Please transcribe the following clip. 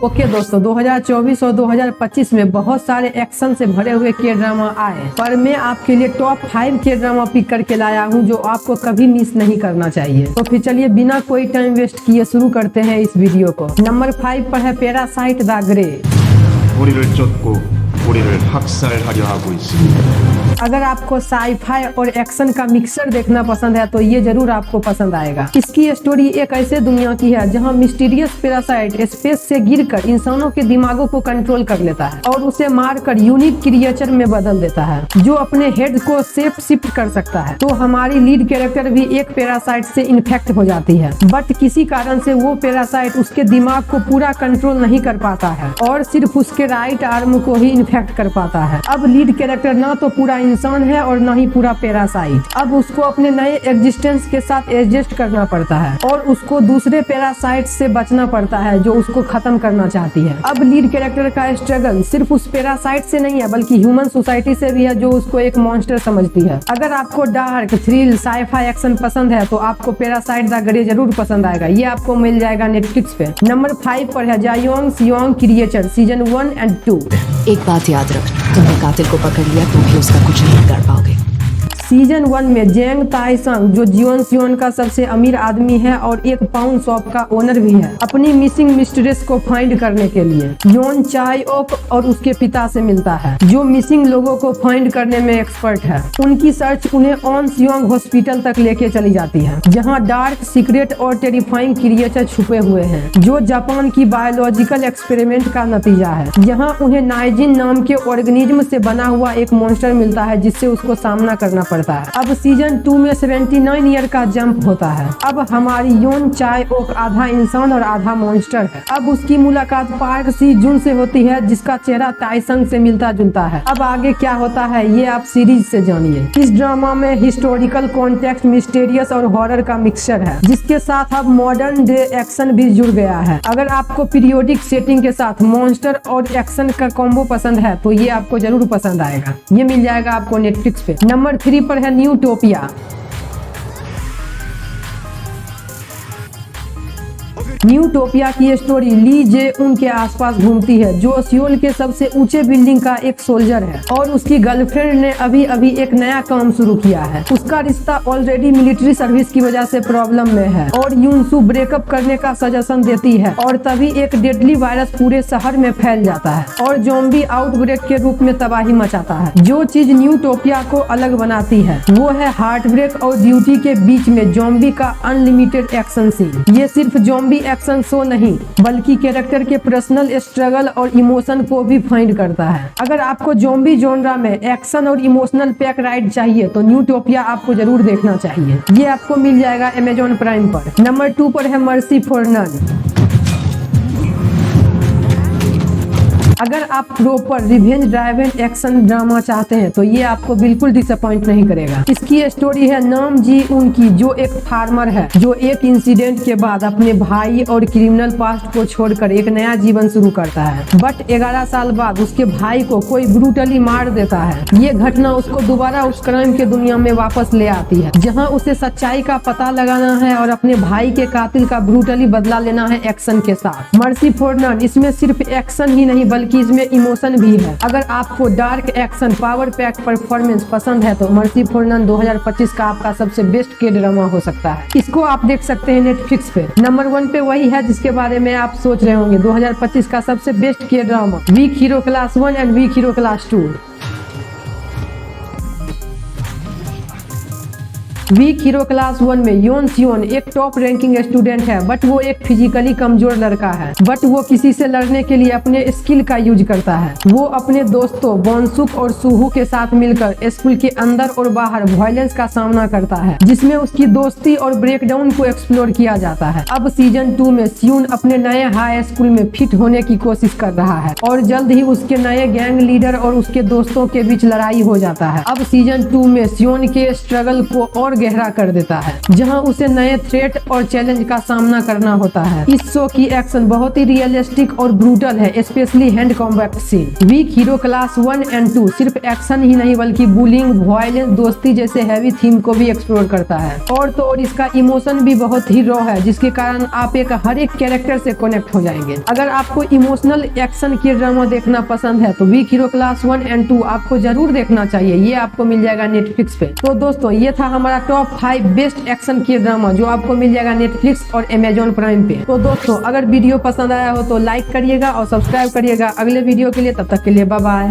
Okay दोस्तों, 2024 और 2025 में बहुत सारे एक्शन से भरे हुए के ड्रामा आए, पर मैं आपके लिए टॉप 5 के ड्रामा पिक करके लाया हूं जो आपको कभी मिस नहीं करना चाहिए। तो फिर चलिए बिना कोई टाइम वेस्ट किए शुरू करते हैं इस वीडियो को। नंबर 5 पर है पैरासाइट द ग्रे। 우리를 쫓고 우리를 학살하려 하고 있습니다. अगर आपको साईफाई और एक्शन का मिक्सर देखना पसंद है तो ये जरूर आपको पसंद आएगा। इसकी स्टोरी एक ऐसे दुनिया की है जहां मिस्टीरियस पैरासाइट स्पेस से गिरकर इंसानों के दिमागों को कंट्रोल कर लेता है और उसे मारकर यूनिक क्रिएचर में बदल देता है जो अपने हेड को शेप शिफ्ट कर सकता है। तो हमारी लीड कैरेक्टर भी एक पैरासाइट से इन्फेक्ट हो जाती है, बट किसी कारण से वो पैरासाइट उसके दिमाग को पूरा कंट्रोल नहीं कर पाता है और सिर्फ उसके राइट आर्म को ही इन्फेक्ट कर पाता है। अब लीड कैरेक्टर ना तो पूरा इंसान है और ना ही पूरा पैरासाइट। अब उसको अपने नए एग्जिस्टेंस के साथ एडजस्ट करना पड़ता है और उसको दूसरे पैरासाइट से बचना पड़ता है जो उसको खत्म करना चाहती है। अब लीड कैरेक्टर का स्ट्रगल सिर्फ उस पैरासाइट से नहीं है बल्कि ह्यूमन सोसाइटी से भी है जो उसको एक मॉन्स्टर समझती है। अगर आपको डार्क थ्रिल साईफाई एक्शन पसंद है तो आपको पैरासाइट द ग्रे जरूर पसंद आएगा। ये आपको मिल जाएगा नेटफ्लिक्स पे। नंबर 5 पर है जायोंग सियोंग क्रिएचर सीजन 1 और 2। एक बात याद रख, तुमने कातिल को पकड़ लिया तो भी उसका कुछ नहीं कर पाओगे। सीजन 1 में जेंग ताइसंग जो जियोन सियोन का सबसे अमीर आदमी है और एक पाउन शॉप का ओनर भी है, अपनी मिसिंग मिस्ट्रेस को फाइंड करने के लिए योन चाय ओक और उसके पिता से मिलता है जो मिसिंग लोगों को फाइंड करने में एक्सपर्ट है। उनकी सर्च उन्हें ऑन सियोंग हॉस्पिटल तक लेके चली जाती है जहां डार्क सीक्रेट और टेरिफाइंग क्रिएचर छुपे हुए हैं जो जापान की बायोलॉजिकल एक्सपेरिमेंट का नतीजा है। जहां उन्हें नाइजिन नाम के ऑर्गेनिज्म से बना हुआ एक मॉन्स्टर मिलता है जिससे उसको सामना करना पड़ता है। अब सीजन 2 में 79 ईयर का जंप होता है। अब हमारी योन चाय ओक आधा इंसान और आधा मॉन्स्टर है। अब उसकी मुलाकात पार्क सी जून से होती है जिसका चेहरा ताइसंग से मिलता जुलता है। अब आगे क्या होता है ये आप सीरीज से जानिए। इस ड्रामा में हिस्टोरिकल कॉन्टेक्स्ट, मिस्टीरियस और हॉरर का मिक्सचर है जिसके साथ अब मॉडर्न डे एक्शन भी जुड़ गया है। अगर आपको पीरियोडिक सेटिंग के साथ मॉन्स्टर और एक्शन का कॉम्बो पसंद है तो ये आपको जरूर पसंद आएगा। ये मिल जाएगा आपको नेटफ्लिक्स पे। नंबर 3 पर है न्यूटोपिया। न्यूटोपिया की स्टोरी ली जे उन के आसपास घूमती है जो सियोल के सबसे ऊंचे बिल्डिंग का एक सोल्जर है और उसकी गर्लफ्रेंड ने अभी अभी एक नया काम शुरू किया है। उसका रिश्ता ऑलरेडी मिलिट्री सर्विस की वजह से प्रॉब्लम में है और यूनसू ब्रेकअप करने का सजेशन देती है और तभी एक डेडली वायरस पूरे शहर में फैल जाता है और ज़ॉम्बी आउटब्रेक के रूप में तबाही मचाता है। जो चीज न्यूटोपिया को अलग बनाती है वो है हार्ट ब्रेक और ड्यूटी के बीच में ज़ॉम्बी का अनलिमिटेड एक्शन सीन। ये सिर्फ ज़ॉम्बी एक्शन शो नहीं बल्कि कैरेक्टर के पर्सनल स्ट्रगल और इमोशन को भी फाइंड करता है। अगर आपको ज़ॉम्बी जॉनरा में एक्शन और इमोशनल पैक राइड चाहिए तो न्यूटोपिया आपको जरूर देखना चाहिए। ये आपको मिल जाएगा अमेज़न प्राइम पर। नंबर 2 पर है मर्सी फॉर नन। अगर आप proper revenge driven action drama चाहते हैं तो ये आपको बिल्कुल डिसअपॉइंट नहीं करेगा। इसकी स्टोरी है नाम जी उनकी जो एक फार्मर है जो एक इंसिडेंट के बाद अपने भाई और क्रिमिनल पास्ट को छोड़कर एक नया जीवन शुरू करता है। बट 11 साल बाद उसके भाई को कोई ब्रूटली मार देता है। ये घटना उसको दोबारा उस क्राइम के दुनिया में वापस ले आती है जहाँ उसे सच्चाई का पता लगाना है और अपने भाई के कातिल का ब्रूटली बदला लेना है एक्शन के साथ। मर्सी फॉर नन इसमें सिर्फ एक्शन ही नहीं बल्कि इसमें इमोशन भी है। अगर आपको dark action power pack performance पसंद है तो मर्सी फॉर नन 2025 का आपका सबसे बेस्ट के ड्रामा हो सकता है। इसको आप देख सकते हैं नेटफ्लिक्स पे। नंबर 1 पे वही है जिसके बारे में आप सोच रहे होंगे, 2025 का सबसे बेस्ट के drama Weak Hero Class 1 and Weak Hero Class 2। Weak Hero Class 1 में योन सियोन एक टॉप रैंकिंग स्टूडेंट है बट वो एक फिजिकली कमजोर लड़का है। बट वो किसी से लड़ने के लिए अपने स्किल का यूज करता है। वो अपने दोस्तों बोनसुक और सुहू के साथ मिलकर स्कूल के अंदर और बाहर वायलेंस का सामना करता है जिसमें उसकी दोस्ती और ब्रेकडाउन को एक्सप्लोर किया जाता है। अब सीजन 2 में सियोन अपने नए हाई स्कूल में फिट होने की कोशिश कर रहा है और जल्द ही उसके नए गैंग लीडर और उसके दोस्तों के बीच लड़ाई हो जाता है। अब सीजन 2 में सियोन के स्ट्रगल को और और गहरा कर देता है, जहां उसे नए थ्रेट और चैलेंज का सामना करना होता है। इस शो की एक्शन बहुत ही रियलिस्टिक और ब्रूटल है, specially hand combat scene. Weak Hero Class 1 and 2 सिर्फ एक्शन ही नहीं बल्कि बुलिंग, वायलेंस, दोस्ती जैसे हैवी थीम को भी एक्सप्लोर करता है। और तो और इसका इमोशन भी बहुत ही रॉ है, जिसके कारण आप हर एक कैरेक्टर से कनेक्ट हो जाएंगे। अगर आपको इमोशनल एक्शन की ड्रामा देखना पसंद है तो वीक हीरो क्लास 1 एंड 2 आपको जरूर देखना चाहिए। ये आपको मिल जाएगा नेटफ्लिक्स पे। तो दोस्तों ये था हमारा टॉप 5 बेस्ट एक्शन की ड्रामा, जो आपको मिल जाएगा नेटफ्लिक्स और अमेजॉन प्राइम पे। तो दोस्तों अगर वीडियो पसंद आया हो तो लाइक करिएगा और सब्सक्राइब करिएगा अगले वीडियो के लिए। तब तक के लिए बाय बाय।